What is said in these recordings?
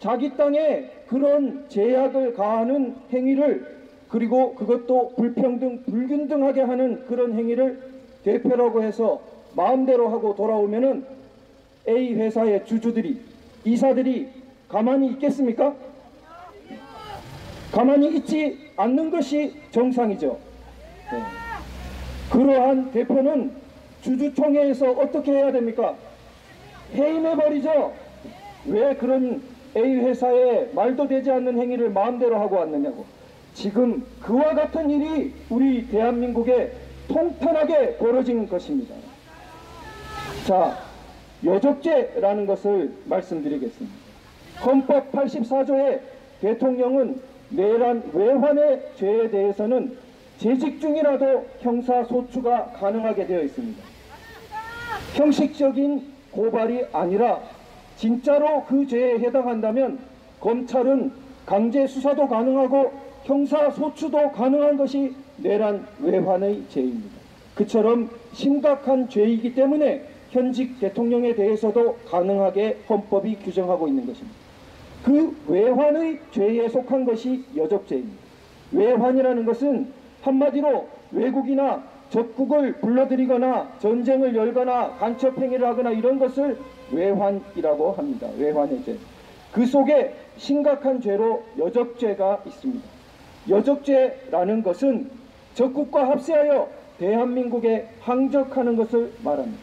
자기 땅에 그런 제약을 가하는 행위를, 그리고 그것도 불평등, 불균등하게 하는 그런 행위를 대표라고 해서 마음대로 하고 돌아오면은 A 회사의 주주들이, 이사들이 가만히 있겠습니까? 가만히 있지 않는 것이 정상이죠. 네. 그러한 대표는 주주총회에서 어떻게 해야 됩니까? 해임해버리죠. 왜 그런 A 회사의 말도 되지 않는 행위를 마음대로 하고 왔느냐고. 지금 그와 같은 일이 우리 대한민국에 통탄하게 벌어진 것입니다. 자, 여적죄라는 것을 말씀드리겠습니다. 헌법 84조에 대통령은 내란 외환의 죄에 대해서는 재직 중이라도 형사소추가 가능하게 되어 있습니다. 형식적인 고발이 아니라 진짜로 그 죄에 해당한다면 검찰은 강제 수사도 가능하고 형사소추도 가능한 것이 내란 외환의 죄입니다. 그처럼 심각한 죄이기 때문에 현직 대통령에 대해서도 가능하게 헌법이 규정하고 있는 것입니다. 그 외환의 죄에 속한 것이 여적죄입니다. 외환이라는 것은 한마디로 외국이나 적국을 불러들이거나 전쟁을 열거나 간첩행위를 하거나 이런 것을 외환이라고 합니다. 외환의 죄. 그 속에 심각한 죄로 여적죄가 있습니다. 여적죄라는 것은 적국과 합세하여 대한민국에 항적하는 것을 말합니다.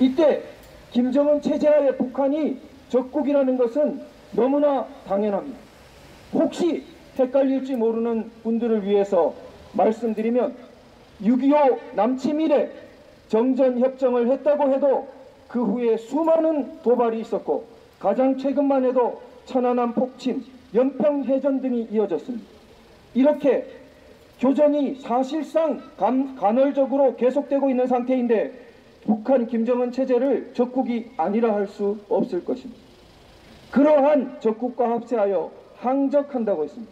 이때 김정은 체제하에 북한이 적국이라는 것은 너무나 당연합니다. 혹시 헷갈릴지 모르는 분들을 위해서 말씀드리면 6.25 남침일에 정전협정을 했다고 해도 그 후에 수많은 도발이 있었고 가장 최근만 해도 천안함 폭침, 연평해전 등이 이어졌습니다. 이렇게 교전이 사실상 간헐적으로 계속되고 있는 상태인데 북한 김정은 체제를 적국이 아니라 할 수 없을 것입니다. 그러한 적국과 합세하여 항적한다고 했습니다.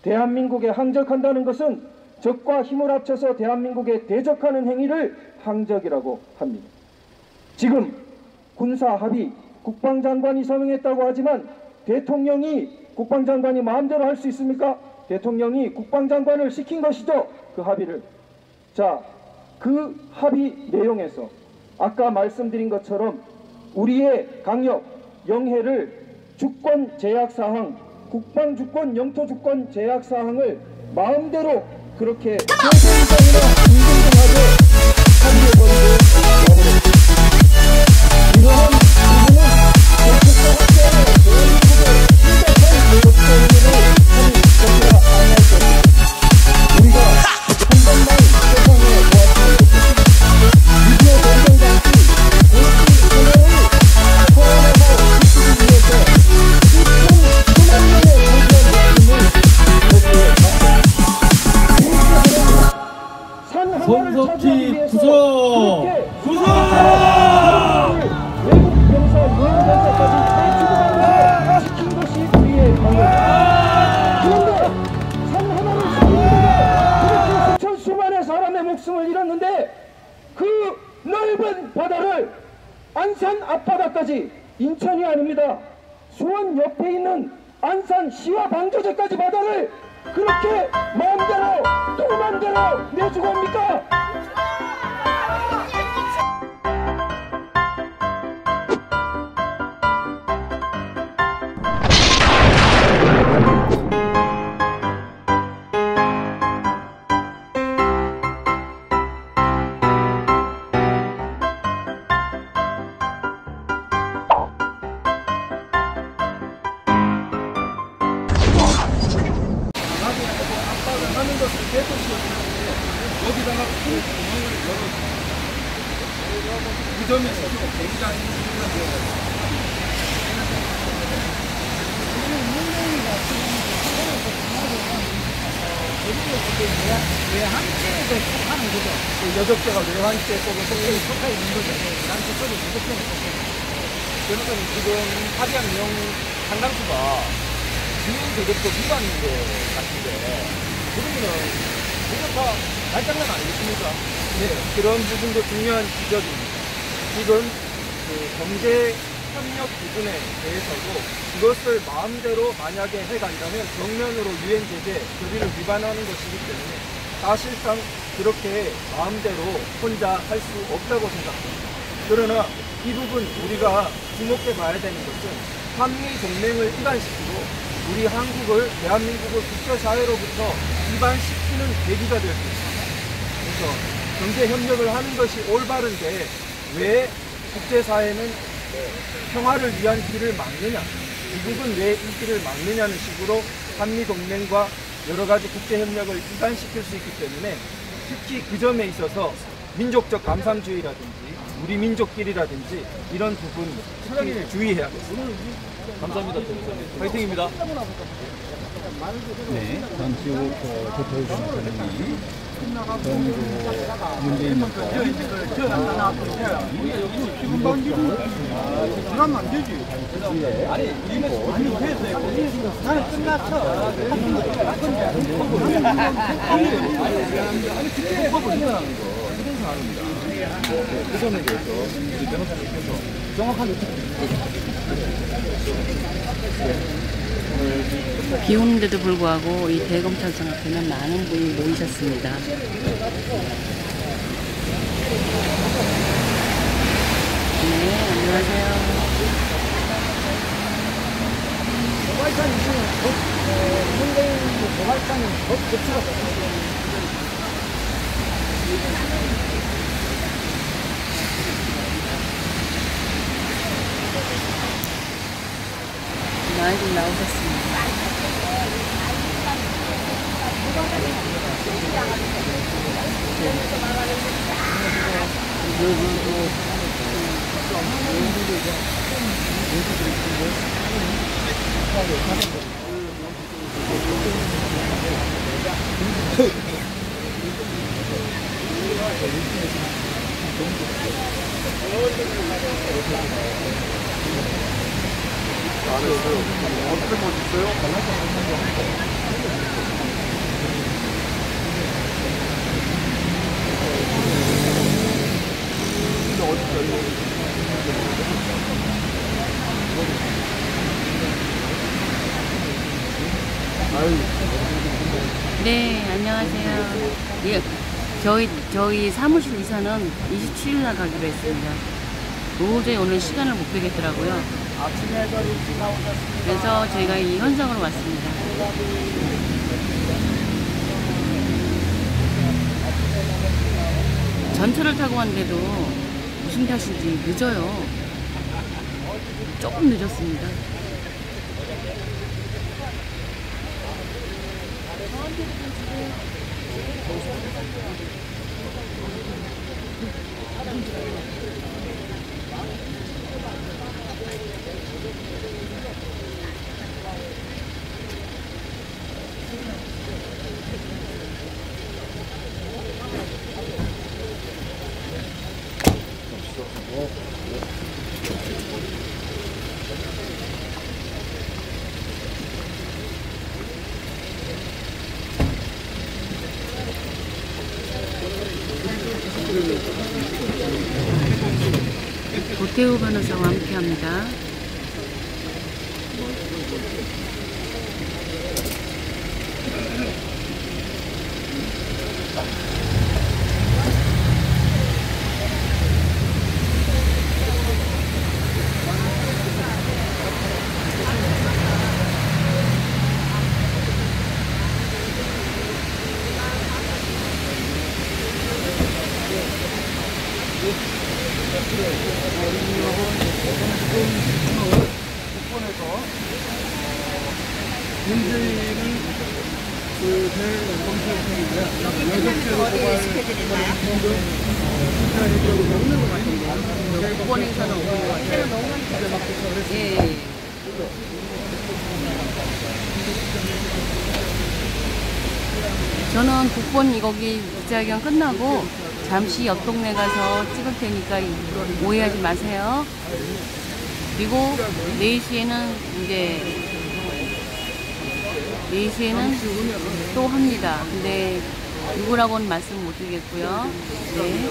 대한민국에 항적한다는 것은 적과 힘을 합쳐서 대한민국에 대적하는 행위를 항적이라고 합니다. 지금 군사합의, 국방장관이 서명했다고 하지만 대통령이 국방장관이 마음대로 할 수 있습니까? 대통령이 국방장관을 시킨 것이죠. 그 합의를. 자, 그 합의 내용에서 아까 말씀드린 것처럼 우리의 강력, 영해를 주권 제약사항, 국방주권, 영토주권 제약사항을 마음대로 그렇게 최소이상이나 불공정하게 합의해버리고 나버렸습니다. 이러한 부분은 대국과 합세하여 대한민국의 심각한 여적죄를 하는 것이라 아니할 수 없습니다. 우리가 한 번만 세상에 보았으면 좋겠습니다. 6.25 전쟁 당시 고시 세력을 소환하고 지키기 위해서 수만 명의 고시한 목숨을 그렇게 산 하나를 차지하기 위해서 그렇게 외국 병사, 유엔 병사까지 다 죽어가면서 지킨 것이 우리의 방어입니다. 그런데 산 하나를 지키는데 그렇게 수천 수만의 사람의 목숨을 잃었는데 그 넓은 바다를 안산 앞바다까지, 인천이 아닙니다. 수원 옆에 있는 안산 시와 방조제까지 바다를 그렇게 마음대로 또 맘대로 내주고 합니까? 하는 것을 깨끗이 여기다가 큰 구멍을 열어줍니다. 그 점에서 굉장히 중요한 외환죄에 속하는 거죠. 여적죄가 외환죄 속에 속해 있는 거죠. 외환죄 속에 무조건 속해 있는 거죠. 그러니까 지금 합의한 내용 상당수가 주민교섭법 위반인 것 같은데 그러면은 그건 다 말장난 아니겠습니까? 네, 그런 부분도 중요한 지적입니다. 지금 그 협력 부분에 대해서도 그것을 마음대로 만약에 해간다면 정면으로 유엔 제재 결의를 위반하는 것이기 때문에 사실상 그렇게 마음대로 혼자 할 수 없다고 생각합니다. 그러나 이 부분 우리가 주목해 봐야 되는 것은 한미 동맹을 이반시키고 우리 한국을 대한민국을 국제사회로부터 이반시키는 계기가 될 수 있습니다. 그래서 경제 협력을 하는 것이 올바른데 왜 국제사회는 평화를 위한 길을 막느냐, 미국은 왜 이 길을 막느냐는 식으로 한미동맹과 여러 가지 국제협력을 이반시킬 수 있기 때문에 특히 그 점에 있어서 민족적 감상주의라든지 우리 민족끼리라든지 이런 부분 특히 주의해야겠습니다. 감사합니다. 파이팅입니다. 네, 잠시후 조태우 선생님이 문재인과 그러면 안 되지. 나는 끝났어. 그 점에 대해서 우리 변호사님께서 정확하게 비 오는데도 불구하고 이 대검찰청 앞에는 많은 분이 모이셨습니다. 네, 안녕하세요. 도발장이 있으면 현대인 도발장이 더 접수가 됐습니다. 많이들 나오셨습니다. 어떻게 보셨어요? 네, 안녕하세요. 예, 저희 사무실 이사는 27일 날 가기로 했습니다. 도저히 오늘 시간을 못 빼겠더라고요. 그래서 저희가 이 현장으로 왔습니다. 전철을 타고 왔는데도 무슨 탓인지 늦어요. 조금 늦었습니다. 조태우 변호사와 함께합니다. 국본에서는 예. 저는 국본 거기 기자회견 끝나고 잠시 옆 동네 가서 찍을 테니까 오해하지 마세요. 그리고 4시에는 이제 4시에는 또 합니다. 근데 누구라고는 말씀 못 드리겠고요. 네.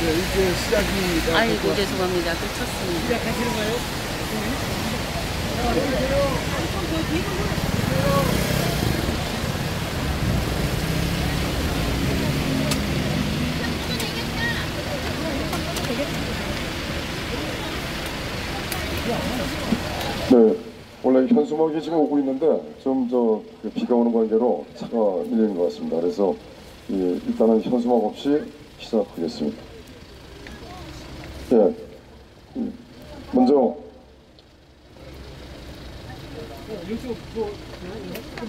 이제 시작이 아이고 죄송합니다. 끝쳤습니다. 시작하시는가요? 네, 원래 현수막이 지금 오고 있는데 좀 비가 오는 관계로 차가 밀리는 것 같습니다. 그래서 일단은 현수막 없이 시작하겠습니다. 예, 먼저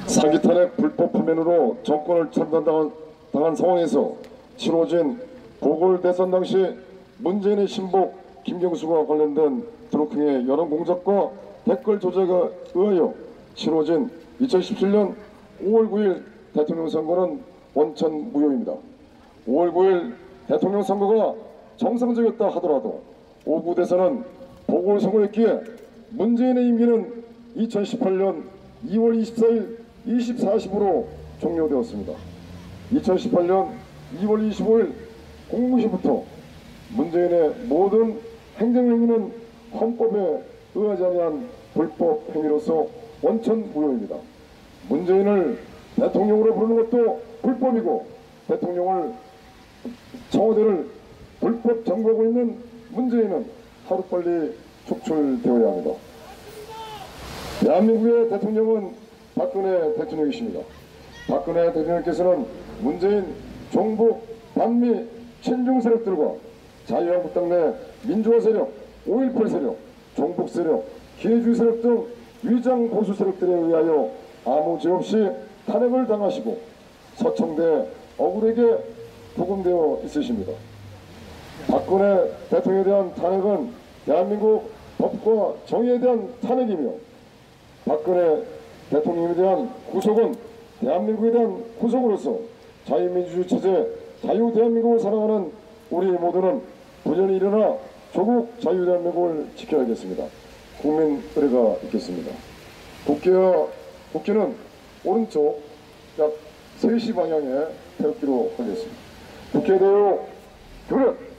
사기 탄핵 불법 파면으로 정권을 참단당한 상황에서 치러진 보궐대선 당시 문재인의 신복 김경수와 관련된 드루킹의 여론 공작과 댓글 조작에 의하여 치러진 2017년 5월 9일 대통령 선거는 원천 무효입니다. 5월 9일 대통령 선거가 정상적이었다 하더라도 5구 대선은 보궐선거였기에 문재인의 임기는 2018년 2월 24일 24시부로 종료되었습니다. 2018년 2월 25일 00시부터 문재인의 모든 행정행위는 헌법에 의하지 아니한 불법 행위로서 원천 무효입니다. 문재인을 대통령으로 부르는 것도 불법이고 대통령을 청와대를 불법 점거하고 있는 문재인은 하루빨리 촉출되어야 합니다. 대한민국의 대통령은 박근혜 대통령이십니다. 박근혜 대통령께서는 문재인 종북 반미 친중 세력들과 자유한국당 내 민주화 세력, 5.18 세력, 종북 세력, 기회주의 세력 등 위장 보수 세력들에 의하여 아무 죄 없이 탄핵을 당하시고 서청대 억울에게 부금되어 있으십니다. 박근혜 대통령에 대한 탄핵은 대한민국 법과 정의에 대한 탄핵이며 박근혜 대통령에 대한 구속은 대한민국에 대한 구속으로서 자유민주주의 체제, 자유 대한민국을 사랑하는 우리 모두는 부전히 일어나 조국 자유 대한민국을 지켜야겠습니다. 국민 의례가 있겠습니다. 국기는 오른쪽 약 3시 방향에 태극기로 하겠습니다. 국회에 대하여 교력!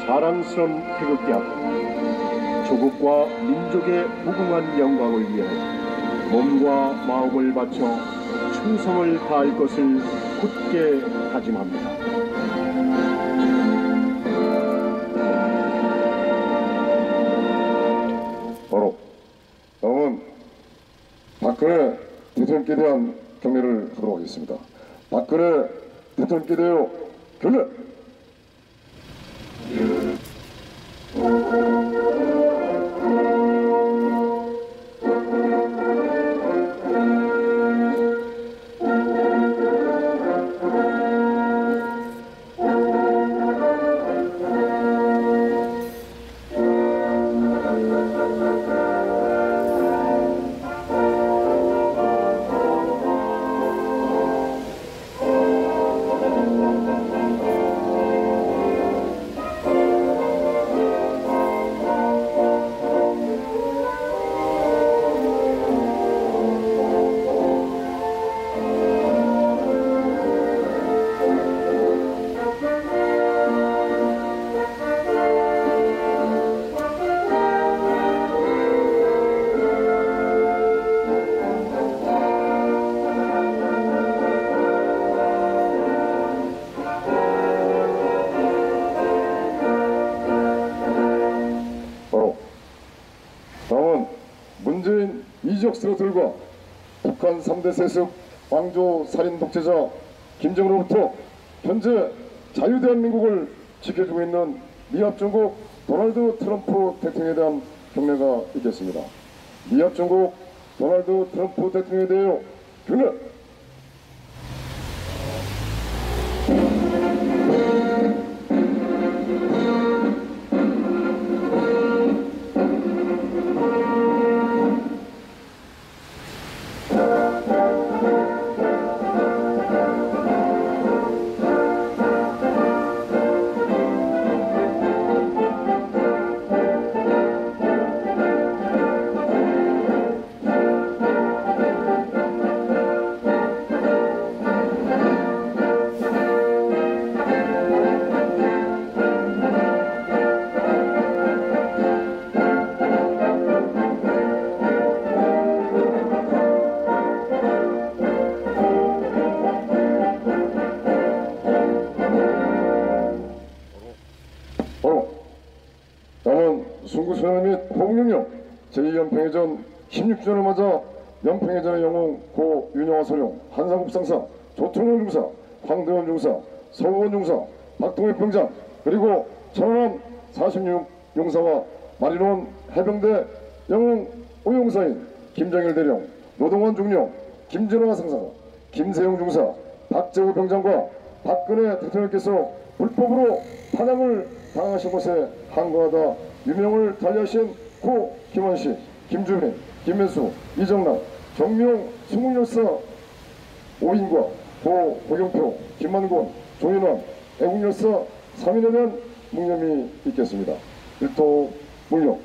자랑스러운 태극기 앞에 조국과 민족의 무궁한 영광을 위하여 몸과 마음을 바쳐 충성을 다할 것을 굳게 다짐합니다. 바로 다음은 박근혜 대통령께 대한 경례를 하도록 하겠습니다. 박근혜 대통령께 대하여 경례! 문재인 이적 세력들과 북한 3대 세습 왕조 살인 독재자 김정은으로부터 현재 자유대한민국을 지켜주고 있는 미합중국 도널드 트럼프 대통령에 대한 경례가 있겠습니다. 미합중국 도널드 트럼프 대통령에 대하여 경례. 다음은 순구수련 및 호국영령 제2연평해전 16주년을 맞아 연평해전의 영웅 고 윤영화 소령, 한상국 상사, 조충원 중사, 황대원 중사, 서우원 중사, 박동엽 병장, 그리고 천안함 46용사와 마리론 해병대 영웅 오용사인 김정일 대령, 노동원 중령, 김진화 상사, 김세용 중사, 박재호 병장과 박근혜 대통령께서 불법으로 탄압을 당하신 곳에 항거하다 유명을 달리하신 고 김원식, 김주민, 김민수, 이정남, 정미용 수국열사 5인과 고 고경표, 김만곤, 조인환, 애국열사 3인에 대한 묵념이 있겠습니다. 일도 묵념.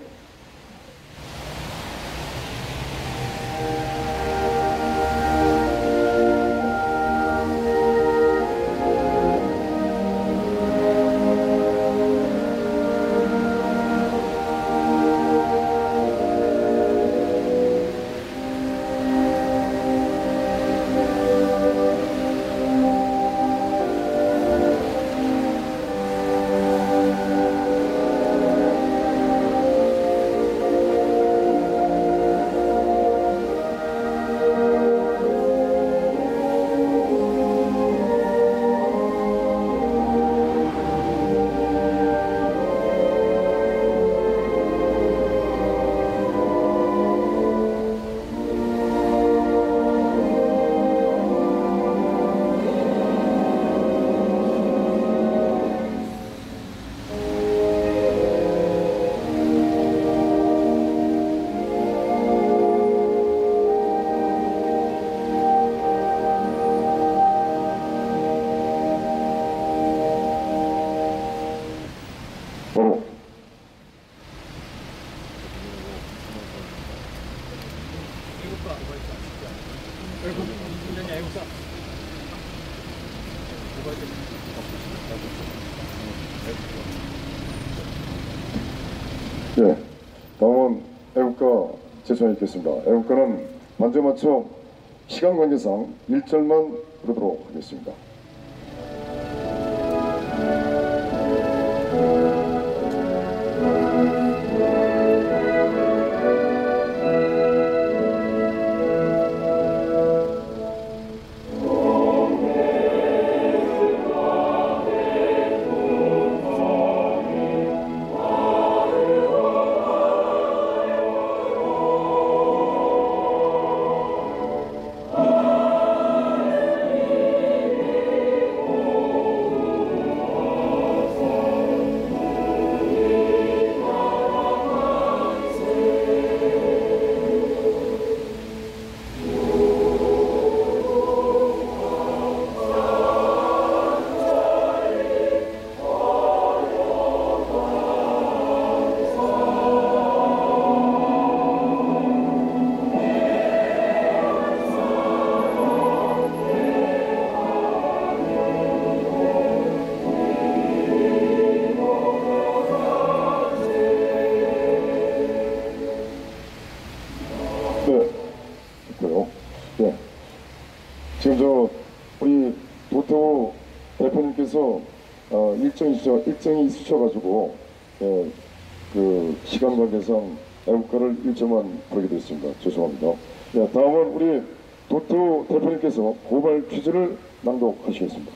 네, 다음은 애국가 제청이 있겠습니다. 애국가는 반주에 맞춰 시간 관계상 1절만 부르도록 하겠습니다. 네, 됐고요. 네. 지금 우리 도태우 대표님께서 일정이 있으셔가지고 그 시간 관계상 애국가를 1절만 부르게 됐습니다. 죄송합니다. 네, 다음은 우리 도태우 대표님께서 고발 퀴즈를 낭독하시겠습니다.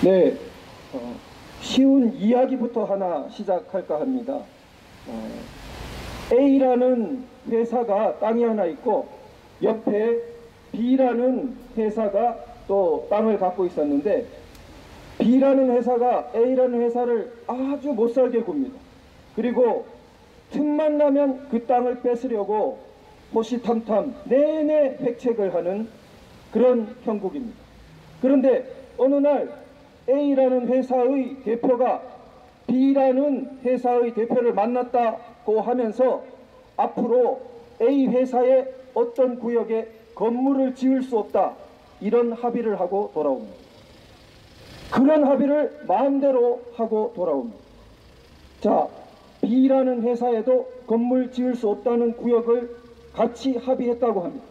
네, 쉬운 이야기부터 하나 시작할까 합니다. A라는 회사가 땅이 하나 있고 옆에 B라는 회사가 또 땅을 갖고 있었는데, B라는 회사가 A라는 회사를 아주 못살게 굽니다. 그리고 틈만 나면 그 땅을 뺏으려고 호시탐탐 내내 획책을 하는 그런 형국입니다. 그런데 어느 날 A라는 회사의 대표가 B라는 회사의 대표를 만났다고 하면서 앞으로 A 회사의 어떤 구역에 건물을 지을 수 없다, 이런 합의를 하고 돌아옵니다. 그런 합의를 마음대로 하고 돌아옵니다. 자, B라는 회사에도 건물 지을 수 없다는 구역을 같이 합의했다고 합니다.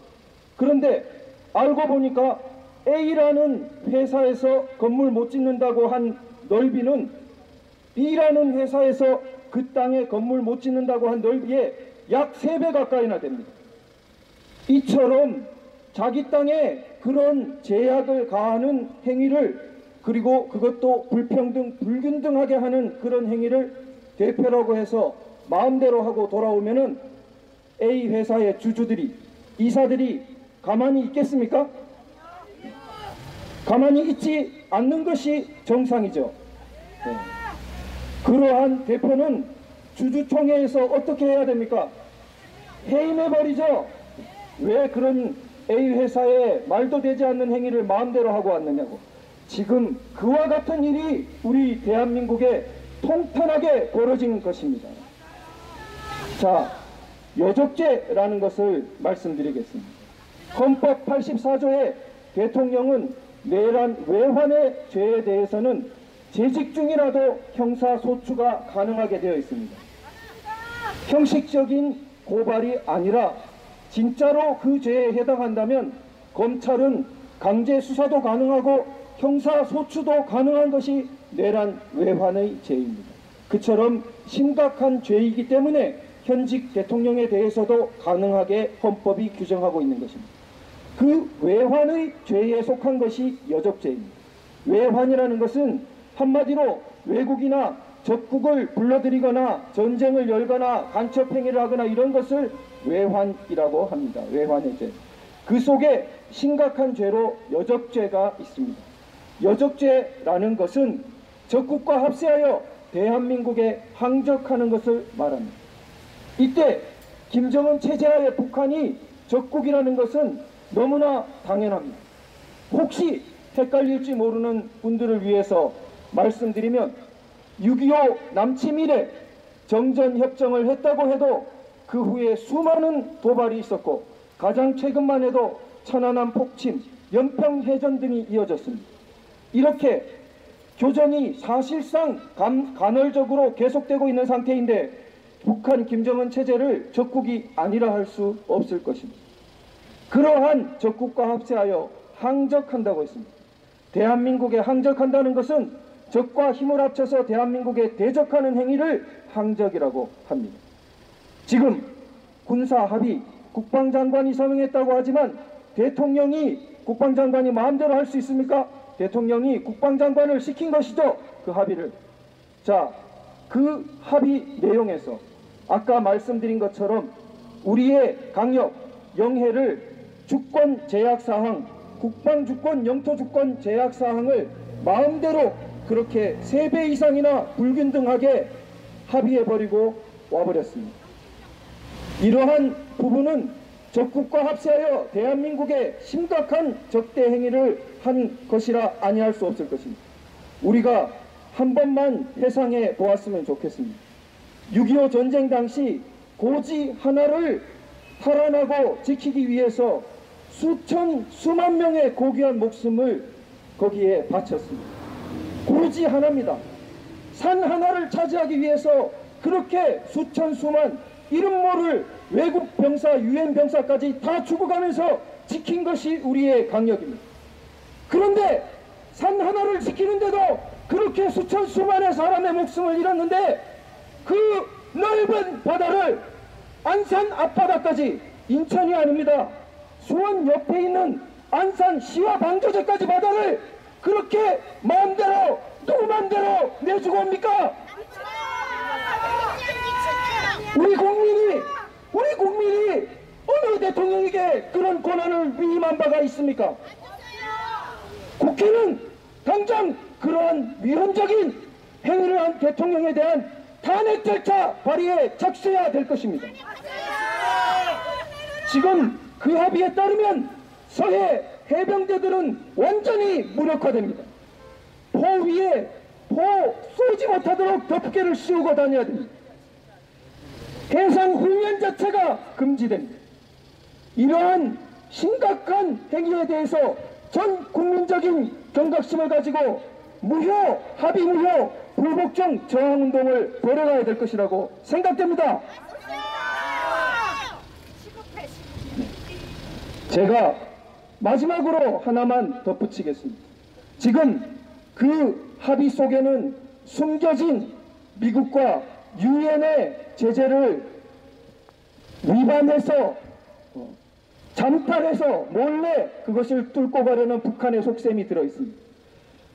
그런데 알고 보니까 A라는 회사에서 건물 못 짓는다고 한 넓이는 B라는 회사에서 그 땅에 건물 못 짓는다고 한 넓이에 약 3배 가까이나 됩니다. 이처럼 자기 땅에 그런 제약을 가하는 행위를, 그리고 그것도 불평등, 불균등하게 하는 그런 행위를 대표라고 해서 마음대로 하고 돌아오면은 A 회사의 주주들이, 이사들이 가만히 있겠습니까? 가만히 있지 않는 것이 정상이죠. 네. 그러한 대표는 주주총회에서 어떻게 해야 됩니까? 해임해버리죠. 왜 그런 A 회사의 말도 되지 않는 행위를 마음대로 하고 왔느냐고. 지금 그와 같은 일이 우리 대한민국에 통탄하게 벌어진 것입니다. 자, 여적죄라는 것을 말씀드리겠습니다. 헌법 84조에 대통령은 내란 외환의 죄에 대해서는 재직 중이라도 형사소추가 가능하게 되어 있습니다. 형식적인 고발이 아니라 진짜로 그 죄에 해당한다면 검찰은 강제 수사도 가능하고 형사소추도 가능한 것이 내란 외환의 죄입니다. 그처럼 심각한 죄이기 때문에 현직 대통령에 대해서도 가능하게 헌법이 규정하고 있는 것입니다. 그 외환의 죄에 속한 것이 여적죄입니다. 외환이라는 것은 한마디로 외국이나 적국을 불러들이거나 전쟁을 열거나 간첩행위를 하거나 이런 것을 외환이라고 합니다. 외환의 죄. 그 속에 심각한 죄로 여적죄가 있습니다. 여적죄라는 것은 적국과 합세하여 대한민국에 항적하는 것을 말합니다. 이때 김정은 체제하에 북한이 적국이라는 것은 너무나 당연합니다. 혹시 헷갈릴지 모르는 분들을 위해서 말씀드리면 6.25 남침 이래 정전협정을 했다고 해도 그 후에 수많은 도발이 있었고 가장 최근만 해도 천안함 폭침, 연평해전 등이 이어졌습니다. 이렇게 교전이 사실상 간헐적으로 계속되고 있는 상태인데 북한 김정은 체제를 적국이 아니라 할 수 없을 것입니다. 그러한 적국과 합세하여 항적한다고 했습니다. 대한민국에 항적한다는 것은 적과 힘을 합쳐서 대한민국에 대적하는 행위를 항적이라고 합니다. 지금 군사합의, 국방장관이 서명했다고 하지만 대통령이 국방장관이 마음대로 할 수 있습니까? 대통령이 국방장관을 시킨 것이죠. 그 합의를. 자, 그 합의 내용에서 아까 말씀드린 것처럼 우리의 강력, 영해를 주권 제약사항, 국방주권, 영토주권 제약사항을 마음대로 그렇게 3배 이상이나 불균등하게 합의해버리고 와버렸습니다. 이러한 부분은 적국과 합세하여 대한민국에 심각한 적대 행위를 한 것이라 아니할 수 없을 것입니다. 우리가 한 번만 회상해 보았으면 좋겠습니다. 6.25 전쟁 당시 고지 하나를 탈환하고 지키기 위해서 수만 명의 고귀한 목숨을 거기에 바쳤습니다. 고지 하나입니다. 산 하나를 차지하기 위해서 그렇게 수만 이름 모를 외국 병사, 유엔 병사까지 다 죽어가면서 지킨 것이 우리의 강력입니다. 그런데 산 하나를 지키는데도 그렇게 수만의 사람의 목숨을 잃었는데 그 넓은 바다를 안산 앞바다까지, 인천이 아닙니다. 수원 옆에 있는 안산 시와 방조제까지 바다를 그렇게 마음대로 누구만 맘대로 내주고 옵니까? 우리 국민이 어느 대통령에게 그런 권한을 위임한 바가 있습니까? 국회는 당장 그러한 위헌적인 행위를 한 대통령에 대한 탄핵 절차 발의에 착수해야 될 것입니다. 지금 그 합의에 따르면 서해 해병대들은 완전히 무력화됩니다. 포 위에 포 쏘지 못하도록 덮개를 씌우고 다녀야 됩니다. 해상 훈련 자체가 금지됩니다. 이러한 심각한 행위에 대해서 전 국민적인 경각심을 가지고 무효, 합의 무효, 불복종 저항운동을 벌여가야 될 것이라고 생각됩니다. 제가 마지막으로 하나만 덧붙이겠습니다. 지금 그 합의 속에는 숨겨진 미국과 유엔의 제재를 위반해서 잠탈해서 몰래 그것을 뚫고 가려는 북한의 속셈이 들어있습니다.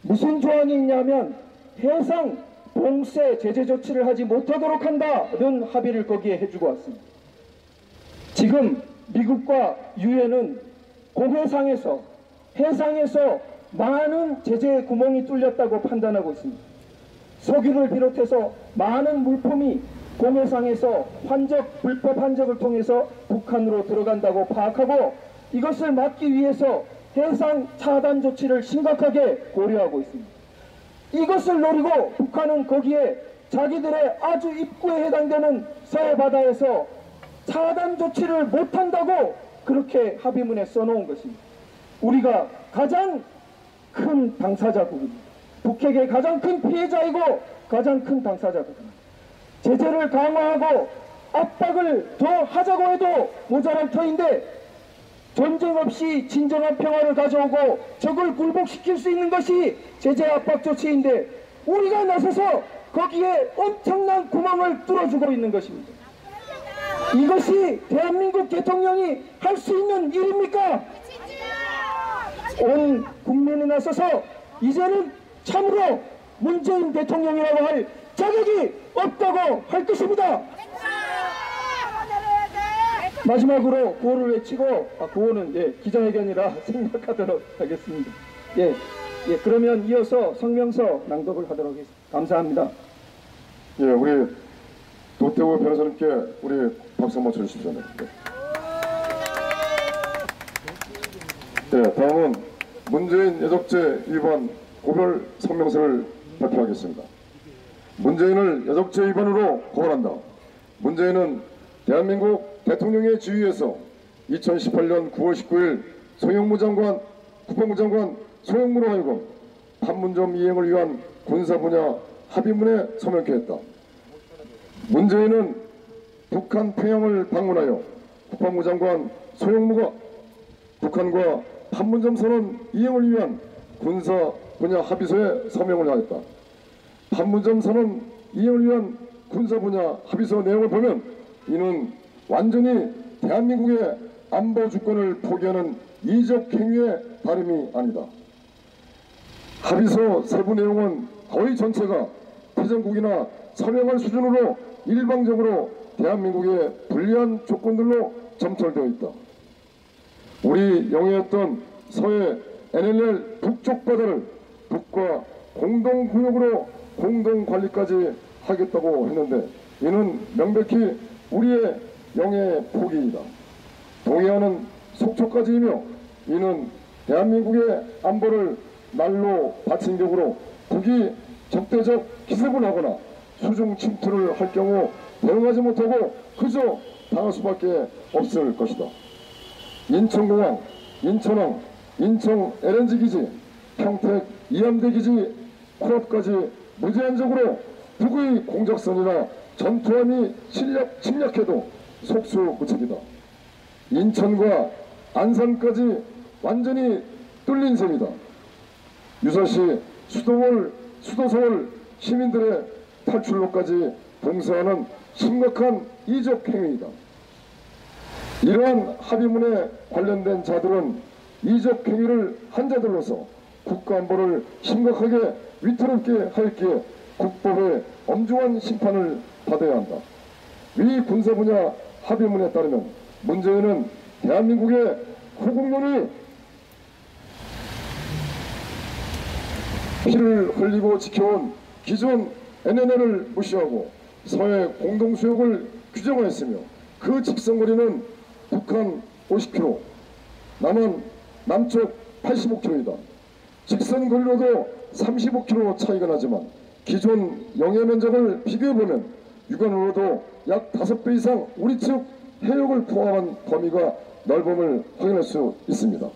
무슨 조항이 있냐면 해상 봉쇄 제재 조치를 하지 못하도록 한다는 합의를 거기에 해주고 왔습니다. 지금 미국과 유엔은 공해상에서 해상에서 많은 제재 구멍이 뚫렸다고 판단하고 있습니다. 석유를 비롯해서 많은 물품이 공해상에서 불법 환적을 통해서 북한으로 들어간다고 파악하고 이것을 막기 위해서 해상 차단 조치를 심각하게 고려하고 있습니다. 이것을 노리고 북한은 거기에 자기들의 아주 입구에 해당되는 서해 바다에서 차단 조치를 못한다고 그렇게 합의문에 써놓은 것입니다. 우리가 가장 큰 당사자국입니다. 북핵의 가장 큰 피해자이고 가장 큰 당사자국입니다. 제재를 강화하고 압박을 더 하자고 해도 모자랄 터인데 전쟁 없이 진정한 평화를 가져오고 적을 굴복시킬 수 있는 것이 제재 압박 조치인데 우리가 나서서 거기에 엄청난 구멍을 뚫어주고 있는 것입니다. 이것이 대한민국 대통령이 할 수 있는 일입니까? 온 국민이 나서서 이제는 참으로 문재인 대통령이라고 할 자격이 없다고 할 것입니다. 마지막으로 구호를 외치고 구호는 기자회견이라 생각하도록 하겠습니다. 그러면 이어서 성명서 낭독을 하도록 하겠습니다. 감사합니다. 우리 도태우 변호사님께 우리 박수 한번 쳐주십시오. 다음은 문재인 여적죄 위반 고별 성명서를 발표하겠습니다. 문재인을 여적죄 위반으로 고발한다. 문재인은 대한민국 대통령의 지휘에서 2018년 9월 19일 국방부 장관 소영무로 하여금 판문점 이행을 위한 군사 분야 합의문에 서명케 했다. 문재인은 북한 평양을 방문하여 국방부 장관 소영무가 북한과 판문점 선언 이행을 위한 군사 분야 합의서에 서명을 하였다. 판문점 선언 이행을 위한 군사 분야 합의서 내용을 보면 이는 완전히 대한민국의 안보 주권을 포기하는 이적 행위의 다름이 아니다. 합의서 세부 내용은 거의 전체가 태전국이나 서명할 수준으로 일방적으로 대한민국의 불리한 조건들로 점철되어 있다. 우리 영해였던 서해 NLL 북쪽 바다를 북과 공동구역으로 공동관리까지 하겠다고 했는데 이는 명백히 우리의 영해 포기이다. 동해안은 속초까지이며 이는 대한민국의 안보를 날로 바친 격으로 북이 적대적 기습을 하거나 수중 침투를 할 경우 대응하지 못하고 그저 당할 수밖에 없을 것이다. 인천공항, 인천항, 인천 LNG기지, 평택 이함대기지 코앞까지 무제한적으로 북의 공작선이나 전투함이 침략해도 속수무책이다. 인천과 안산까지 완전히 뚫린 셈이다. 유사시 수도 서울 시민들의 탈출로까지 봉쇄하는 심각한 이적 행위이다. 이러한 합의문에 관련된 자들은 이적 행위를 한 자들로서 국가안보를 심각하게 위태롭게 하였기에 국법의 엄중한 심판을 받아야 한다. 위 군사 분야 합의문에 따르면 문재인은 대한민국의 후국론이 피를 흘리고 지켜온 기존 NNL을 무시하고 서해 공동수역을 규정하였으며 그 직선거리는 북한 50km, 남한 남쪽 85km이다. 직선거리로도 35km 차이가 나지만 기존 영해 면적을 비교해보면 육안으로도 약 5배 이상 우리 측 해역을 포함한 범위가 넓음을 확인할 수 있습니다.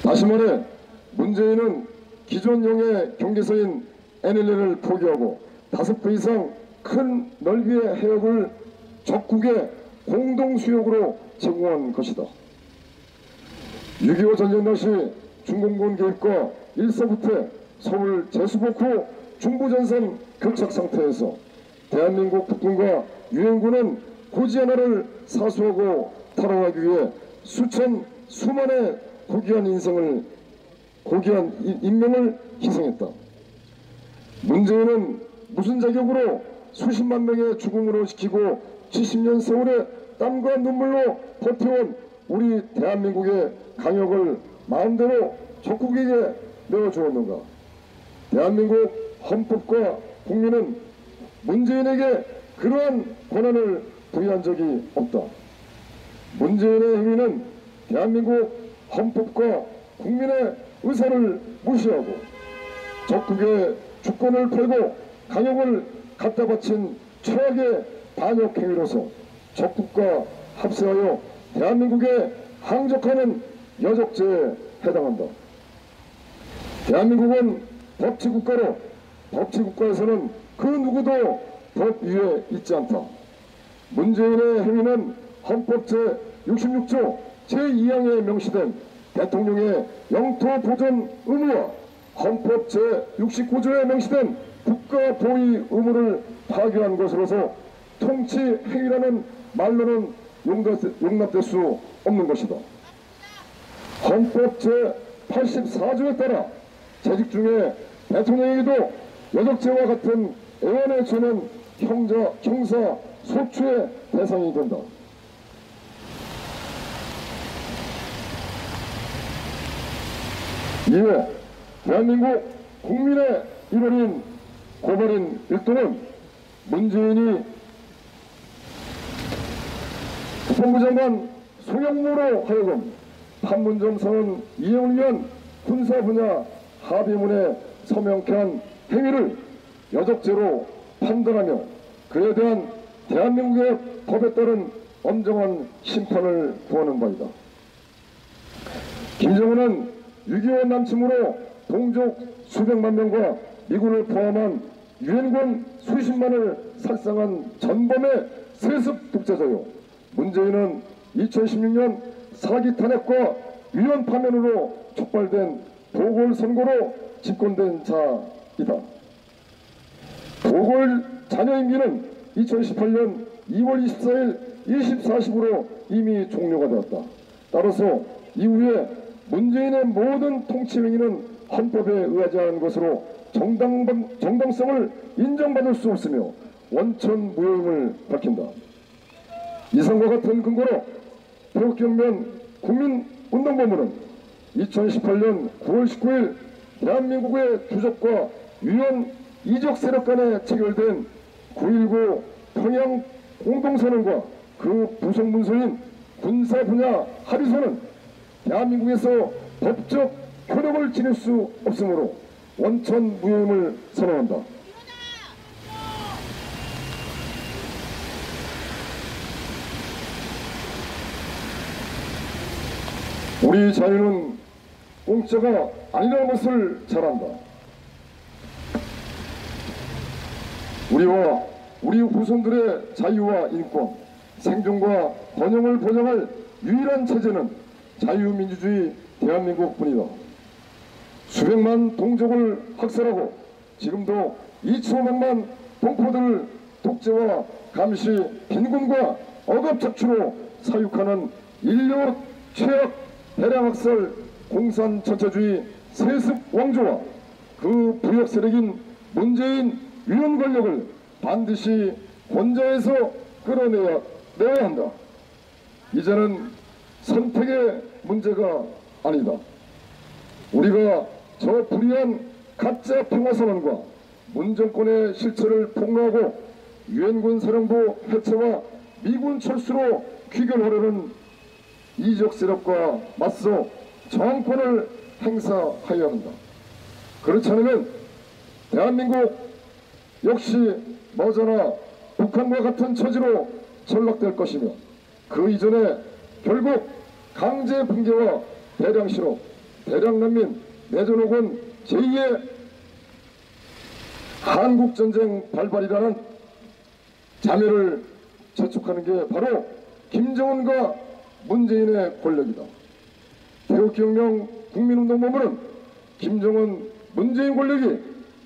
다시 말해 문재인은 기존 영해 경계서인 NLL을 포기하고 5배 이상 큰 넓이의 해역을 적국의 공동수역으로 제공한 것이다. 6.25 전쟁 당시 중공군 개입과 일사부터 서울 제수복 후 중부전선 격착 상태에서 대한민국 국군과 유엔군은 고지 하나를 사수하고 탈환하기 위해 수만의 고귀한 인명을 희생했다. 문재인은 무슨 자격으로 수십만 명의 죽음으로 지키고 70년 세월의 땀과 눈물로 버텨온 우리 대한민국의 강역을 마음대로 적국에게 내어주었는가? 대한민국 헌법과 국민은 문재인에게 그러한 권한을 부여한 적이 없다. 문재인의 행위는 대한민국 헌법과 국민의 의사를 무시하고 적국의 주권을 펴고 강역을 갖다 바친 최악의 반역 행위로서 적국과 합세하여 대한민국에 항적하는 여적죄에 해당한다. 대한민국은 법치국가로 법치국가에서는 그 누구도 법 위에 있지 않다. 문재인의 행위는 헌법 제66조 제2항에 명시된 대통령의 영토 보존 의무와 헌법 제69조에 명시된 국가 보위 의무를 파괴한 것으로서 통치 행위라는 말로는 용납될 수 없는 것이다. 헌법 제84조에 따라 재직 중에 대통령에게도 여적죄와 같은 애완의 죄는 형사 소추의 대상이 된다. 이외 대한민국 국민의 일원인 고발인 일도는 문재인이 국방부 장관 송영무로 하여금 판문점 선언 이행을 위한 군사 분야 합의문에 서명케 한 행위를 여적죄로 판단하며 그에 대한 대한민국의 법에 따른 엄정한 심판을 구하는 바이다. 김정은은 6.25 남침으로 동족 수백만 명과 미군을 포함한 유엔군 수십만을 살상한 전범의 세습 독재자요. 문재인은 2016년 사기 탄핵과 위헌 파면으로 촉발된 보궐선거로 집권된 자이다. 보궐 잔여 임기는 2018년 2월 24일 24시부로 이미 종료가 되었다. 따라서 이후에 문재인의 모든 통치 행위는 헌법에 의하지 않은 것으로 정당성을 인정받을 수 없으며 원천 무효임을 밝힌다. 이상과 같은 근거로 태극경면 국민운동본부는 2018년 9월 19일 대한민국의 주적과 유엔 이적 세력 간에 체결된 9.19 평양 공동선언과 그 부속 문서인 군사 분야 합의서는 대한민국에서 법적 효력을 지닐 수 없으므로 원천 무효임을 선언한다. 우리 자유는 공짜가 아니라는 것을 잘 안다. 우리와 우리 후손들의 자유와 인권, 생존과 번영을 보장할 유일한 체제는 자유민주주의 대한민국뿐이다. 수백만 동족을 학살하고 지금도 2,500만 동포들을 독재와 감시, 빈곤과 억압 착취로 사육하는 인류 최악 대량학살 공산 전체주의 세습 왕조와 그 부역 세력인 문재인 위원 권력을 반드시 권좌에서 끌어내야 한다. 이제는 선택의 문제가 아니다. 우리가 저 불의한 가짜 평화선언과 문정권의 실체를 폭로하고 유엔군 사령부 해체와 미군 철수로 귀결하려는 이적 세력과 맞서 저항권을 행사하여야 한다. 그렇지 않으면 대한민국 역시 머지않아 북한과 같은 처지로 전락될 것이며 그 이전에 결국 강제 붕괴와 대량 실업, 대량 난민, 내전 혹은 제2의 한국전쟁 발발이라는 자멸을 재촉하는 게 바로 김정은과 문재인의 권력이다. 태극기혁명 국민운동본부는 김정은, 문재인 권력이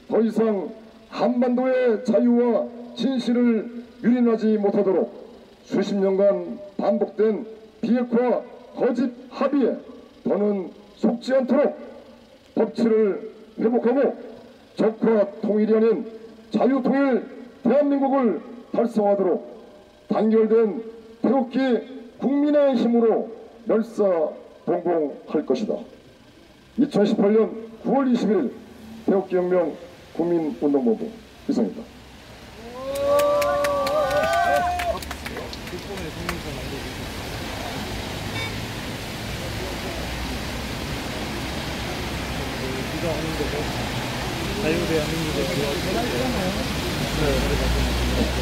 더 이상 한반도의 자유와 진실을 유린하지 못하도록 수십 년간 반복된 비핵화 거짓 합의에 더는 속지 않도록 법치를 회복하고 적화 통일이 아닌 자유통일 대한민국을 달성하도록 단결된 태극기 국민의 힘으로 멸사동공할 것이다. 2018년 9월 21일 태극기혁명 국민운동본부 이상입니다.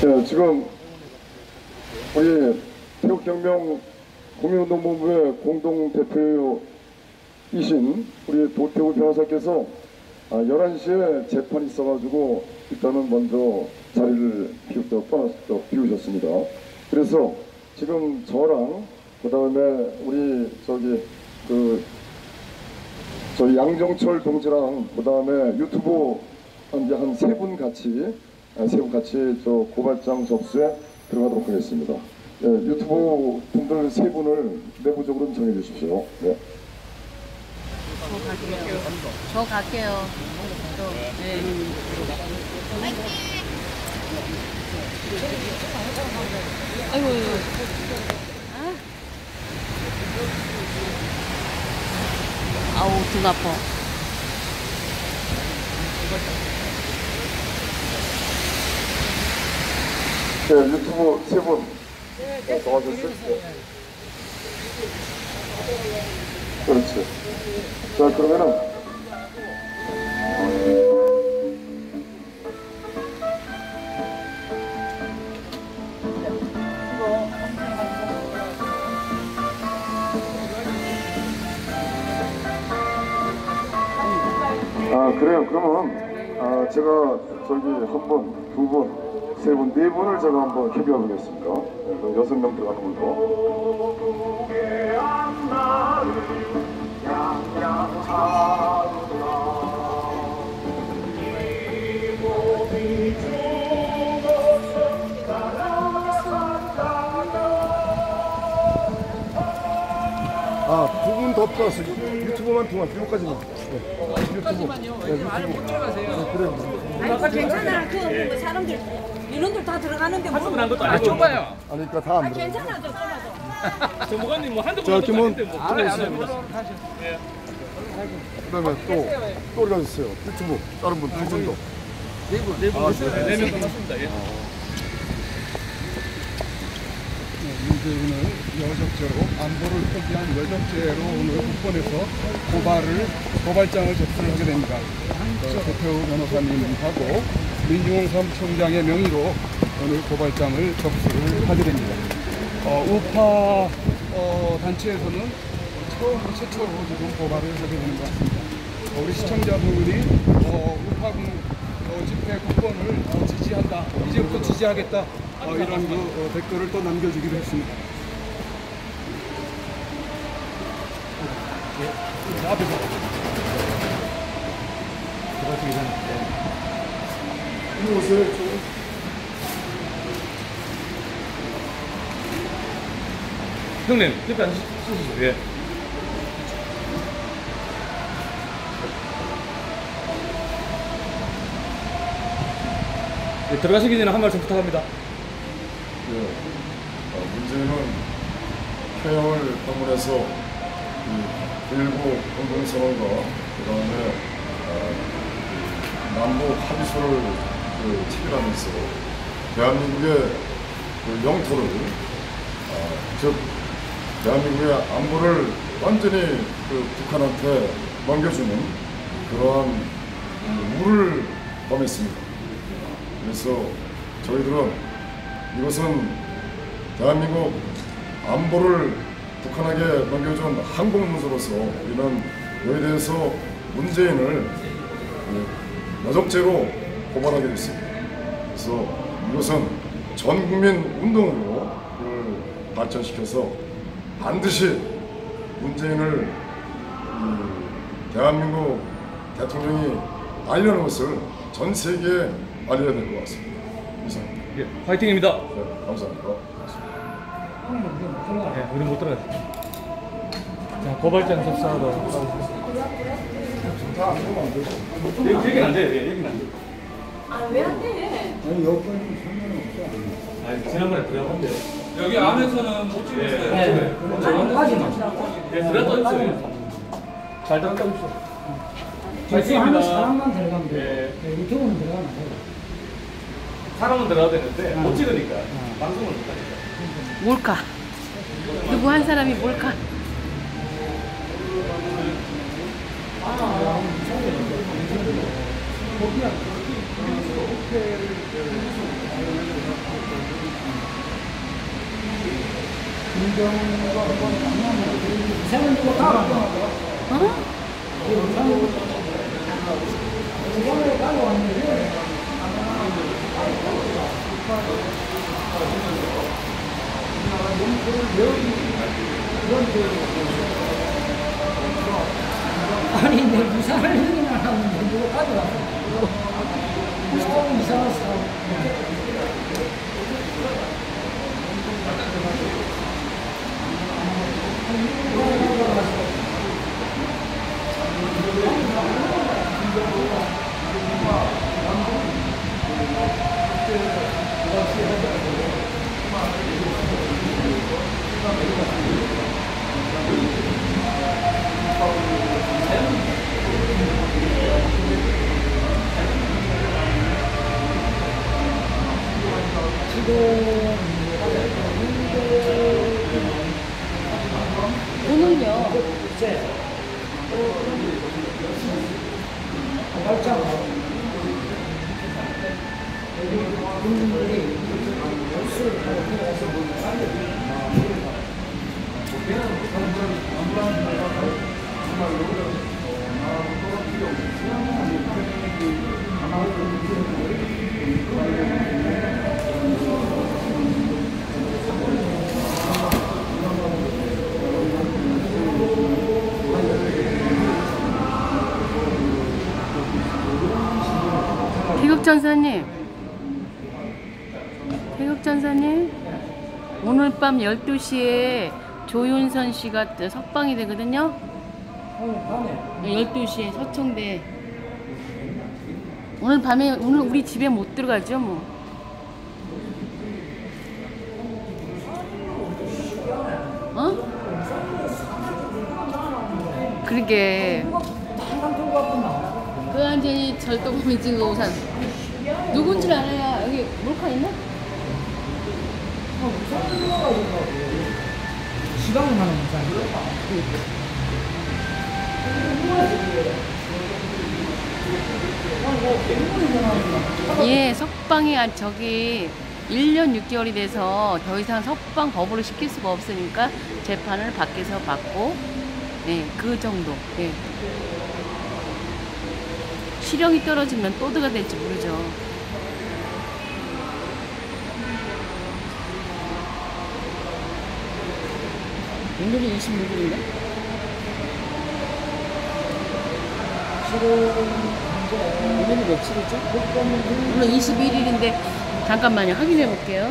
네, 지금 우리 태극기혁명 국민운동본부의 공동대표이신 우리 도태우 변호사께서 11시에 재판이 있어가지고 일단은 먼저 자리를 비우셨습니다. 그래서 지금 저랑 그 다음에 우리 저희 양정철 동지랑 그 다음에 유튜브 이제 한 세 분 같이 저 고발장 접수에 들어가도록 하겠습니다. 네, 유튜브 분들 세 분을 내부적으로 정해 주십시오. 네. 저 갈게요. 네. 아이고. 아우, 등 아파. 네, 유튜브 세 분 도와주세요. 그렇지. 자, 그러면은 그래요. 그러면 제가 저기 한 분, 두 분, 세 분, 네 분을 제가 한번 협의해 보겠습니다. 그럼 6명 들어가는 걸로. 두 분 더 플러스 유튜브만 통화 비교까지만. 여기까지만요. 말을 못 들어가세요. 그래. 아까 괜찮아. 그 사람들 민원들 다 들어가는데 한두 분 한 것도 아니죠. 좁아요. 그러니까 다 안 들어. 괜찮아. 저 좁아도. 전무관님 뭐 한두 저 분 김원 아닌데 뭐 들어가세요. 그다음에 또 올려주세요. 유튜브 다른 분 두 분 더. 네명 끝났습니다. 예. 문재인은 여적죄로 안보를 포기한 여적죄로 오늘 국본에서 고발장을 접수를 하게 됩니다. 도태우 변호사님하고 민중홍 사무총장의 명의로 오늘 고발장을 접수를 하게 됩니다. 우파 단체에서는 최초로 지금 고발을 하게 되는 것 같습니다. 우리 시청자분이 우파군 집회 국본을 지지한다, 이제부터 지지하겠다, 이런 댓글을 또 남겨주기로 했습니다. 앞에서 들어가시기 전에 이곳을 좀 형님 옆에 앉으시죠. 예. 네, 들어가시기 전에 한 말씀 부탁합니다. 예, 문제는 평양을 방문해서 일부 공동선언과 그다음에 남북 합의서를 체결하면서 대한민국의 영토를 즉 대한민국의 안보를 완전히 북한한테 넘겨주는 그러한 우를 범했습니다. 그래서 저희들은 이것은 대한민국 안보를 북한에게 넘겨준 항복문서로서 우리는 여기에 대해서 문재인을 여적죄로 고발하게 됐습니다. 그래서 이것은 전국민 운동으로 발전시켜서 반드시 문재인을 대한민국 대통령이 알려는 것을 전 세계에 알려야 될 것 같습니다. 이상입니다. 예, 화이팅입니다. 네, 감사합니다. 네, 우리 못 들어가죠. 자, 고발장 접수하고. 여기는 안 돼요. 여기는 안 돼요. 아, 왜 안 돼? 아니, 지난번에 들어갔는데. 여기 안에서는 못 찍었어요. 네. 안까지만. 네, 들어갔다 있어요. 잘 들어갔다 있어요. 하면 사람만 들어가면 돼. 돼. 유튜브는 들어가면 안 돼. 사람은 들어가야 되는데 못 찍으니까 방송을 못 하니까. 몰카. 누구 한 사람이 몰카. 아니, 내 부산을 형이나 하는데 누가 가져갔어? 좀 이상했어. 오늘요. 태극전사님, 오늘 밤 12시에 조윤선 씨가 석방이 되거든요. 12시에 서청대. 오늘 밤에, 오늘 우리 집에 못 들어가죠, 뭐. 어? 그러게. 그 완전히 절도범이 찍은 우산. 누군 줄 알아야. 여기 몰카 있나? 시간을 하는 이상. 예, 석방이 저기 1년 6개월이 돼서 더 이상 석방 거부를 시킬 수가 없으니까 재판을 밖에서 받고, 예, 그 정도. 예. 실형이 떨어지면 또 어디가 될지 모르죠. 오늘이 26일인가? 오늘이 며칠이죠? 오늘 21일인데 잠깐만요. 확인해 볼게요.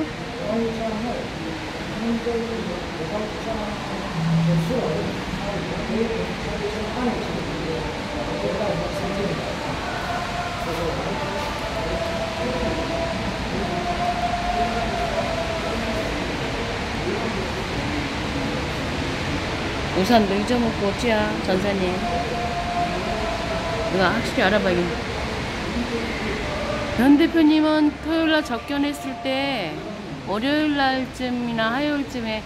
우산도 잊어먹고 어찌야, 전사님. 이거 확실히 알아봐야겠네. 변 대표님은 토요일날 접견했을 때 월요일날쯤이나 화요일쯤에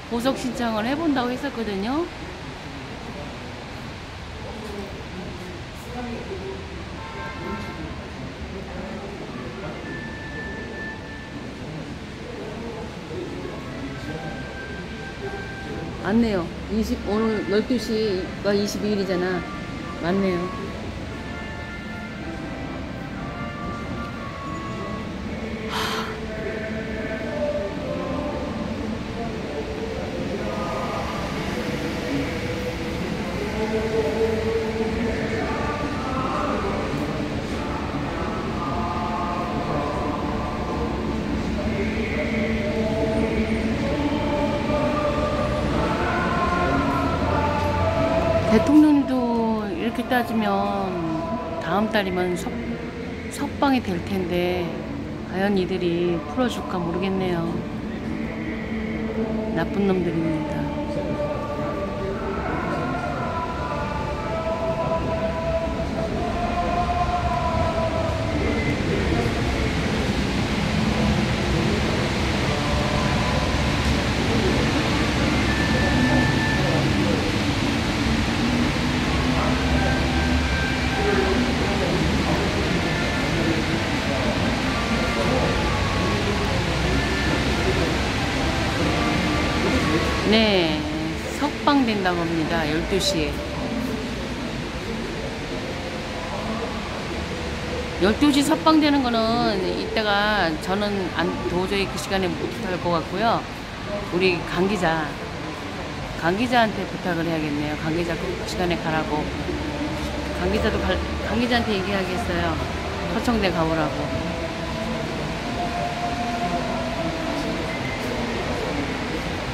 보석 신청을 해본다고 했었거든요. 맞네요. 오늘 12시가 22일이잖아. 맞네요. 대통령도 이렇게 따지면 다음 달이면 석방이 될 텐데 과연 이들이 풀어줄까 모르겠네요. 나쁜 놈들입니다. 네, 석방된다고 합니다. 12시에. 12시 석방되는 거는 이따가 저는 도저히 그 시간에 못할 것 같고요. 우리 강 기자한테 부탁을 해야겠네요. 강 기자 그 시간에 가라고. 강 기자한테 얘기하겠어요. 서청대 가보라고.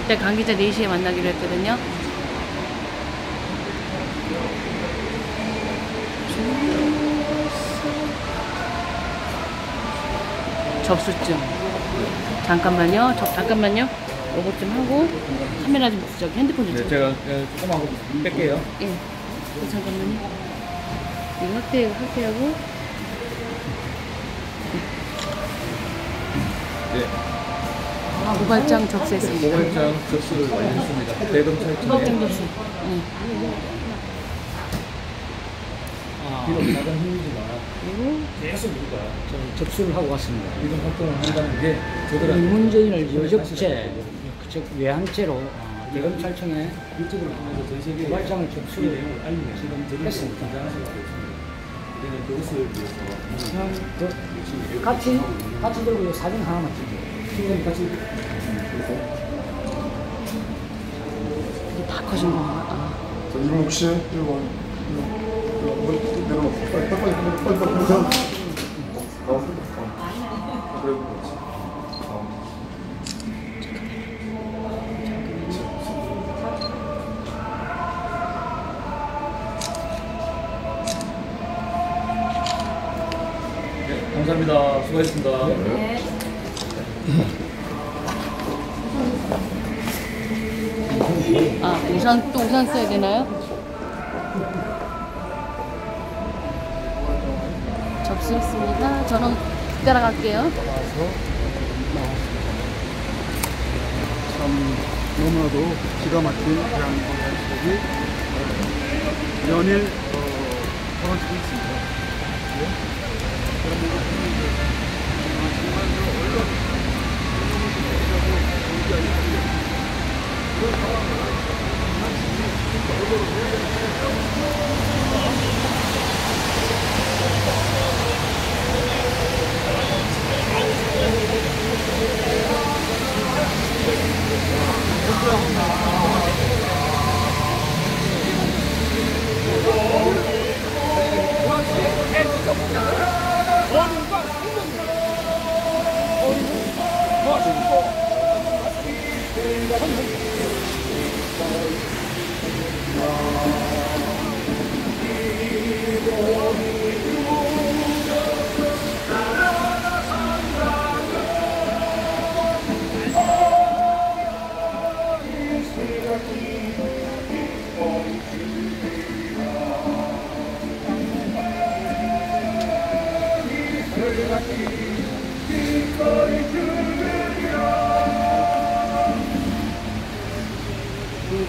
이때 강 기자 4시에 만나기로 했거든요. 접수증. 잠깐만요. 잠깐만요. 요것 좀 하고 카메라 좀 저기 핸드폰 좀. 네, 제가 조금만 하고 뺄게요. 예. 잠깐만요. 이거 확대하고. 네. 고발장 접수했습니다. 고발장 접수를 완료했습니다. 대검 찰청. 고발장 접수. 비록 작은 힘이지만 그리고 계속 우리가 접수를 하고 왔습니다. 이런 활동을 한다는 게 저들한테 문재인을 여적죄, 즉 외환죄로 대검찰청에 유튜브를 통해서 전 세계에 고발장을 접수를 내용을 알리는 시간 드리는 했습니다. 우리는 그것을 위해서 같이 들고 이 사진 하나만 찍게요. 팀장님 같이 이게 다 커진 건가? 자, 이분욱 씨, 이거 내려놓고 빨리. 그래, 그렇지. 네, 감사합니다. 수고하셨습니다. 네. 우산 써야 되나요? 접수했습니다. 저는 따라갈게요. 참 너무나도 기가 막힌 대한민국 양식이 연일 벌어지고 있습니다.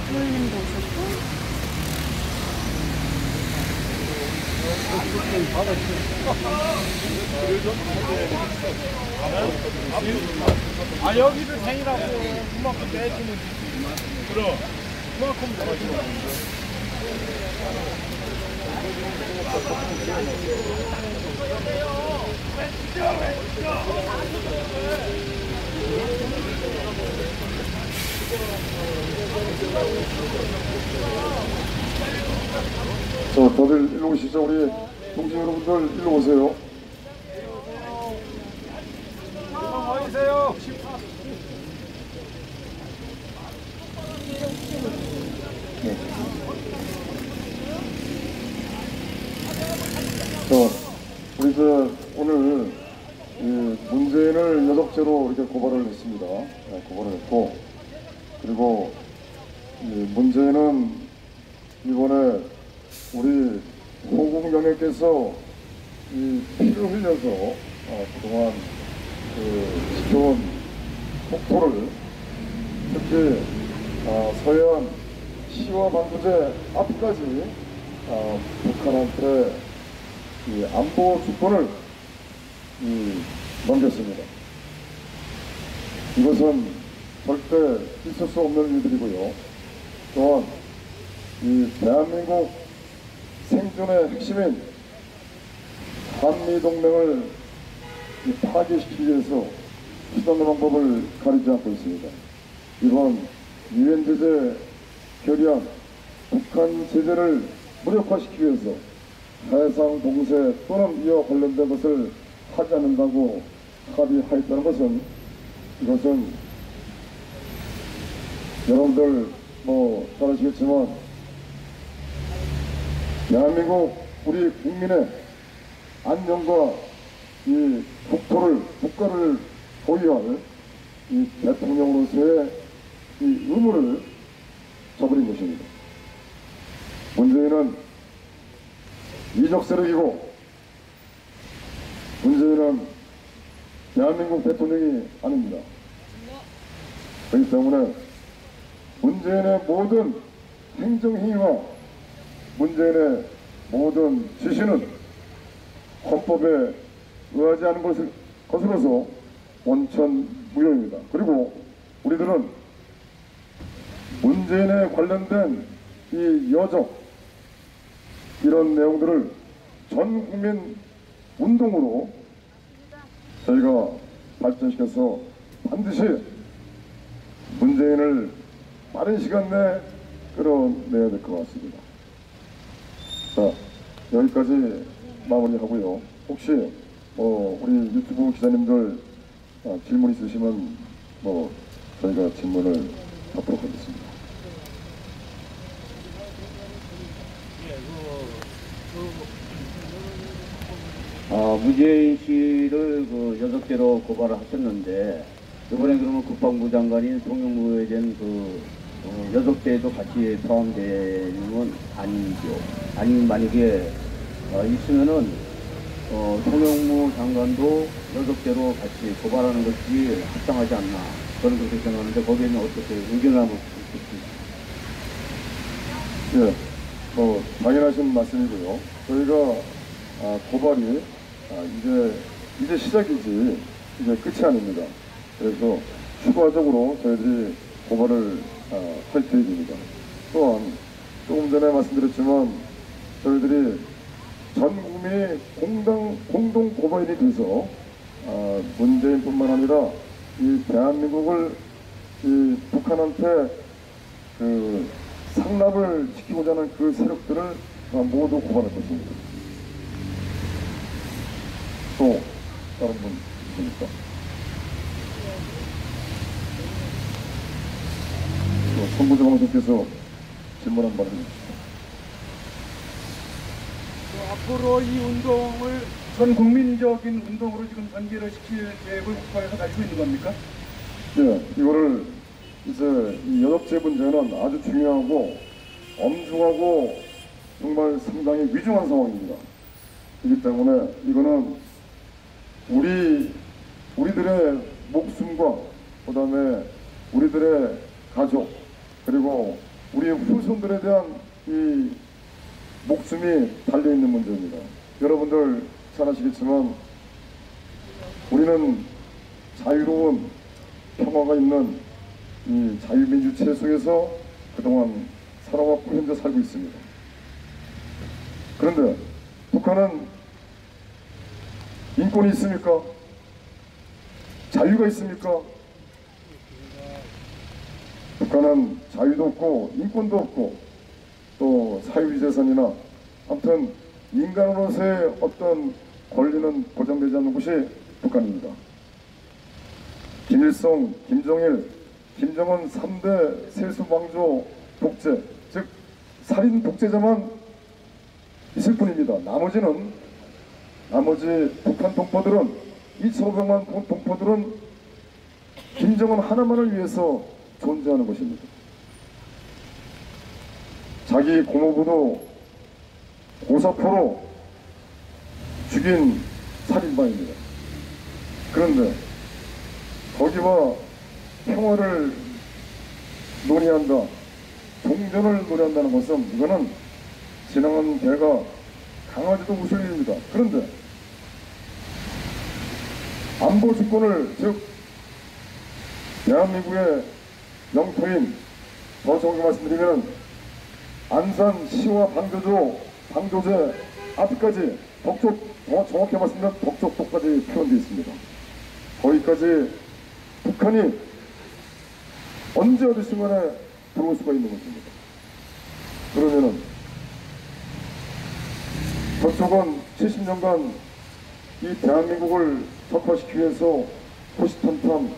프로님도 오셨고. 아 여기를 생이라고 그만큼 내주면 그럼 그만큼 내가지고 자, 다들 일로 오시죠. 우리 동지 여러분들 일로 오세요. 어디세요? 자, 우리 오늘 문재인을 여적죄로 이렇게 고발을 했습니다. 고발을 했고, 그리고 문재인은 이번에 우리 호국 영예께서 피를 흘려서 그동안 지켜온 국토를 특히 서해안 시와 반도제 앞까지 북한한테 안보 주권을 넘겼습니다. 이것은 절대 있을 수 없는 일들이고요. 또한 대한민국 생존의 핵심인 한미동맹을 파괴시키기 위해서 수단과 방법을 가리지 않고 있습니다. 이번 유엔 제재 결의안 북한 제재를 무력화시키기 위해서 해상 봉쇄 또는 이와 관련된 것을 하지 않는다고 합의하였다는 것은, 이것은 여러분들 잘 아시겠지만 대한민국 우리 국민의 안전과 이 국가를 보유할 이 대통령으로서의 이 의무를 저버린 것입니다. 문재인은 이적 세력이고, 문재인은 대한민국 대통령이 아닙니다. 그렇기 때문에 문재인의 모든 행정행위와 문재인의 모든 지시는 헌법에 의하지 않은 것으로서 원천 무효입니다. 그리고 우리들은 문재인에 관련된 이 여적 이런 내용들을 전 국민 운동으로 저희가 발전시켜서 반드시 문재인을 빠른 시간 내에 끌어내야 될 것 같습니다. 자, 여기까지 마무리하고요. 혹시 우리 유튜브 기자님들 질문 있으시면 저희가 질문을 받도록 하겠습니다. 문재인 씨를 여적죄로 고발을 하셨는데, 이번에 그러면 국방부 장관인 송영무에 대한 여적죄에도 같이 포함되는 건 아니죠. 아니면 만약에 있으면은 송영무 장관도 여적죄로 같이 고발하는 것이 합당하지 않나, 저는 그렇게 생각하는데 거기에는 어떻게 의견을 한번 부탁드립니다. 예, 당연하신 말씀이고요. 저희가 고발이 이제 시작이지 이제 끝이 아닙니다. 그래서 추가적으로 저희들이 고발을 할 계획입니다. 또한 조금 전에 말씀드렸지만 저희들이 전 국민이 공동 고발인이 돼서 문재인뿐만 아니라 이 대한민국을 이 북한한테 상납을 시키고자 하는 그 세력들을 모두 고발할 것입니다. 또 다른 분 있습니까? 선구조 방송께서 질문 한 번 해주십시오. 앞으로 이 운동을 전 국민적인 운동으로 지금 전개를 시킬 계획을 국방에서 가지고 있는 겁니까? 예, 이거를 이제 이 여적죄 문제는 아주 중요하고 엄중하고 정말 상당히 위중한 상황입니다. 그렇기 때문에 이거는 우리들의 목숨과 그다음에 우리들의 가족 그리고 우리 후손들에 대한 이 목숨이 달려있는 문제입니다. 여러분들 잘 아시겠지만 우리는 자유로운 평화가 있는 이 자유민주체제 속에서 그동안 살아왔고 현재 살고 있습니다. 그런데 북한은 인권이 있습니까? 자유가 있습니까? 북한은 자유도 없고 인권도 없고 또 사유재산이나 아무튼 인간으로서의 어떤 권리는 보장되지 않는 곳이 북한입니다. 김일성, 김정일, 김정은 3대 세수방조 독재, 즉 살인 독재자만 있을 뿐입니다. 나머지 북한 동포들은 2,500만 동포들은 김정은 하나만을 위해서 존재하는 것입니다. 자기 고모부도 고사포로 죽인 살인마입니다. 그런데 거기와 평화를 논의한다, 종전을 논의한다는 것은 이거는 지나간 개가 강아지도 웃을 일입니다. 그런데 안보 주권을 즉 대한민국의 영토인 더 정확히 말씀드리면 안산시와 방조제 앞까지 덕쪽, 더 정확히 말씀드리면 덕쪽도까지 표현되어 있습니다. 거기까지 북한이 언제 어디 순간에 들어올 수가 있는 것입니다. 그러면은 저쪽은 70년간 이 대한민국을 적화시키기 위해서 호시탐탐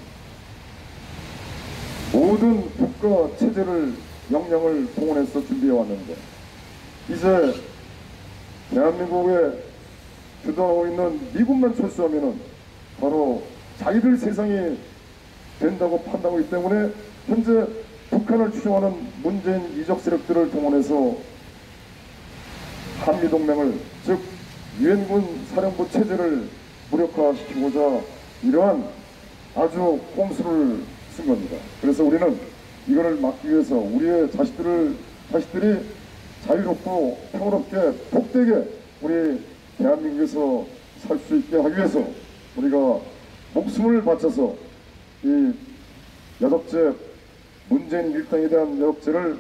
모든 국가 체제를 역량을 동원해서 준비해 왔는데 이제 대한민국에 주도하고 있는 미국만 철수하면은 바로 자기들 세상이 된다고 판단하기 때문에 현재 북한을 추종하는 문재인 이적 세력들을 동원해서 한미동맹을 즉 유엔군 사령부 체제를 무력화시키고자 이러한 아주 꼼수를 쓴 겁니다. 그래서 우리는 이거를 막기 위해서 우리의 자식들이 자유롭고 평화롭게 복되게 우리 대한민국에서 살 수 있게 하기 위해서 우리가 목숨을 바쳐서 이 여덕제 문재인 일당에 대한 여덕제를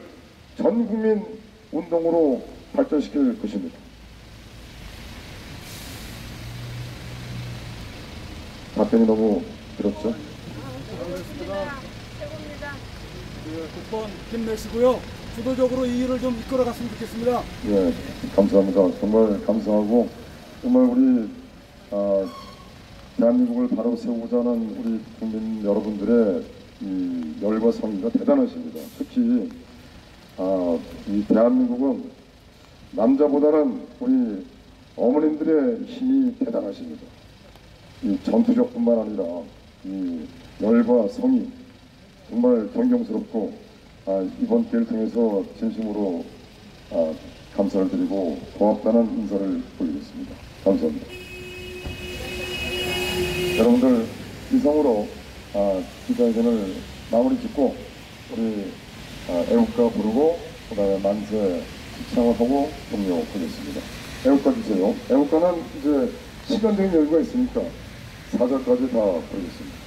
전 국민 운동으로 발전시킬 것입니다. 답변이 너무 길었죠? 국번 힘내시고요. 주도적으로 이 일을 좀 이끌어갔으면 좋겠습니다. 예, 감사합니다. 정말 감사하고 정말 우리 대한민국을 바로 세우고자 하는 우리 국민 여러분들의 이 열과 성의가 대단하십니다. 특히 이 대한민국은 남자보다는 우리 어머님들의 힘이 대단하십니다. 이 전투력뿐만 아니라 이 열과 성의 정말 존경스럽고 이번 기회를 통해서 진심으로 감사를 드리고 고맙다는 인사를 올리겠습니다. 감사합니다. 여러분들 이상으로 기자회견을 마무리 짓고 우리 애국가 부르고 그다음에 만세 시창을 하고 종료하겠습니다. 애국가 주세요. 애국가는 이제 시간적인 여유가 있으니까 4절까지 다 부르겠습니다.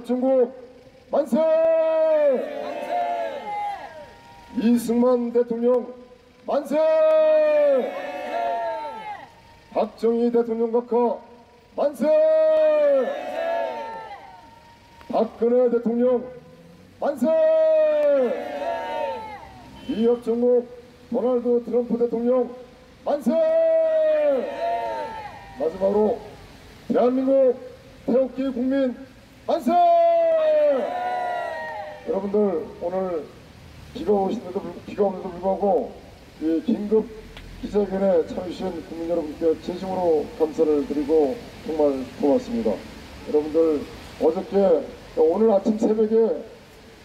이합중국 만세! 이승만 대통령 만세! 박정희 대통령 각하 만세! 박근혜 대통령 만세! 이합중국 도널드 트럼프 대통령 만세! 마지막으로 대한민국 태극기 국민 만세! 여러분들 오늘 비가 오는데도 불구하고 이 긴급 기자회견에 참여해주신 국민 여러분께 진심으로 감사를 드리고 정말 고맙습니다. 여러분들 어저께 오늘 아침 새벽에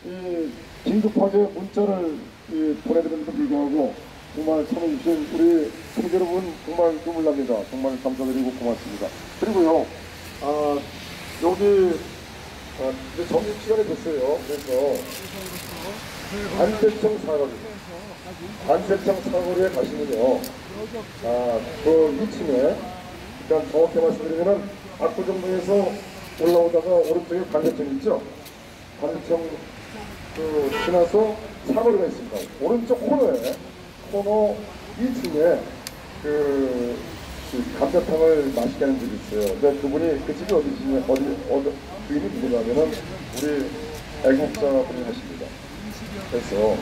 이 긴급하게 문자를 보내드렸는데도 불구하고 정말 참여해주신 우리 시민 여러분 정말 눈물 납니다. 정말 감사드리고 고맙습니다. 그리고요 여기 이제 점심시간이 됐어요. 그래서 관세청 사거리에 가시면요 그 2층에 일단 정확히 말씀드리면은 압구정동에서 올라오다가 오른쪽에 관세청 있죠? 관세청 지나서 사거리가 있습니다. 오른쪽 코너 2층에 그 감자탕을 맛있게 하는 집이 있어요. 근데 그분이 그 집이 어디 주인이 누구냐면은 우리 애국자분이 하십니다. 그래서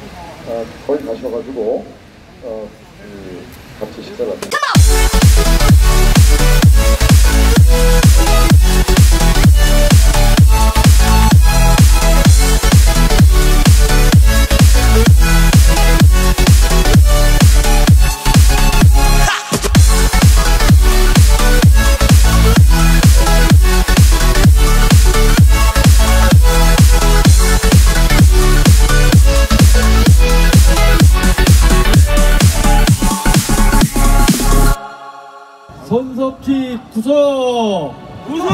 거기 가셔가지고 같이 식사를 합니다. 손석희 구속! 구속!